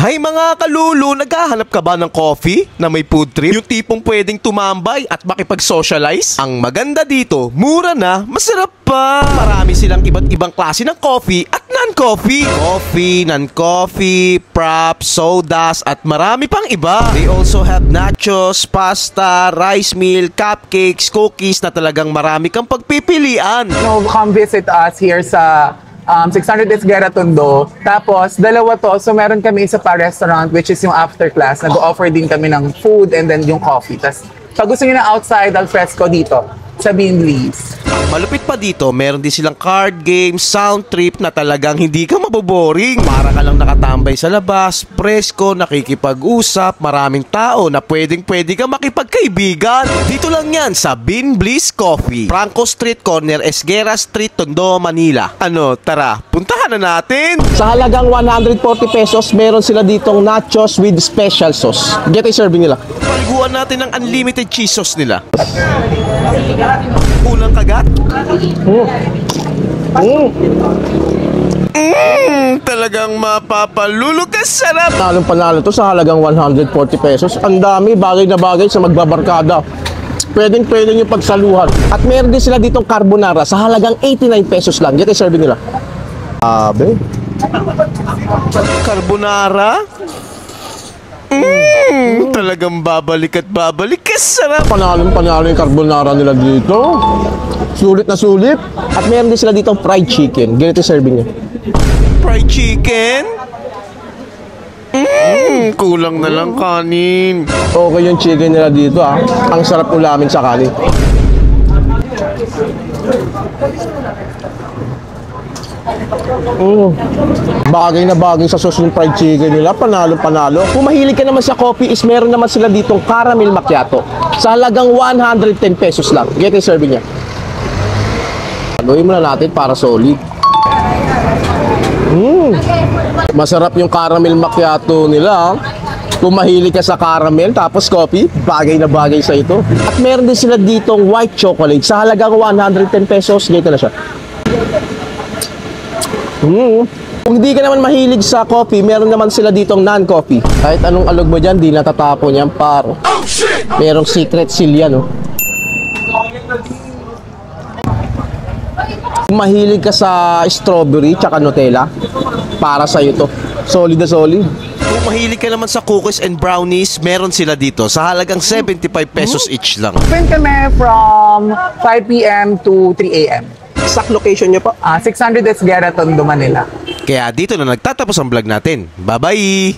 Hay mga kalulu, naghahanap ka ba ng coffee na may food trip? Yung tipong pwedeng tumambay at makipag-socialize? Ang maganda dito, mura na, masarap pa. Marami silang iba't ibang klase ng coffee at non-coffee. Coffee, non-coffee, props, sodas at marami pang iba. They also have nachos, pasta, rice meal, cupcakes, cookies na talagang marami kang pagpipilian. So, come visit us here sa 600 Esguerra, Tondo. Tapos, dalawa to. So, meron kami isa pa restaurant which is yung after class. Nag-offer din kami ng food and then yung coffee. Tapos, pag gusto nyo na outside, al fresco dito sa Beanleaves. Malupit pa dito, meron din silang card game, sound trip na talagang hindi ka maboboring. Para ka lang nakatambay sa labas, presko, nakikipag-usap, maraming tao na pwedeng-pwede ka makipagkaibigan. Dito lang yan sa Beanbliss Coffee, Franco Street Corner, Esguerra Street, Tondo, Manila. Ano, tara, puntahan na natin! Sa halagang 140 pesos, meron sila ditong nachos with special sauce. Get a serving nila. Paliguan natin ng unlimited cheese sauce nila. Unang kagat? Talagang mapapalulog ka sarap. Talong panalo to sa halagang 140 pesos. Ang dami, bagay na bagay sa magbabarkada. Pwedeng yung pagsaluhan. At meron din sila ditong carbonara sa halagang 89 pesos lang. Get a serving nila. Abe. Carbonara? Talagang babalik at babalik ka sarap. Panalo yung carbonara nila dito. Sulit na sulit. At meron din sila ditong fried chicken. Ganito serving niya. Fried chicken? Kulang na lang kanin. Okay yung chicken nila dito ah. Ang sarap ulamin sa kanin. Bagay na bagay sa sauce ng fried chicken nila. Panalo. Kung mahilig ka naman sa coffee is meron naman sila ditong caramel macchiato sa halagang 110 pesos lang. Get a serving niya. Gawin muna natin para solid. Masarap yung caramel macchiato nila. Kung mahilig ka sa caramel tapos coffee, bagay na bagay sa ito. At meron din sila ditong white chocolate sa halagang 110 pesos. Ganito na siya. Kung hindi ka naman mahilig sa coffee, meron naman sila ditong non-coffee. Kahit anong alog mo dyan, di natatapon yan, par. Merong secret seal yan, oh. Kung mahilig ka sa strawberry tsaka Nutella, para sa'yo to. Solid na solid. Kung mahilig ka naman sa cookies and brownies, meron sila dito sa halagang 75 pesos each lang. Open kami from 5 p.m. to 3 a.m. Exact location nyo po? 600 Esguerra, Tondo, Manila. Kaya dito na nagtatapos ang vlog natin. Bye-bye!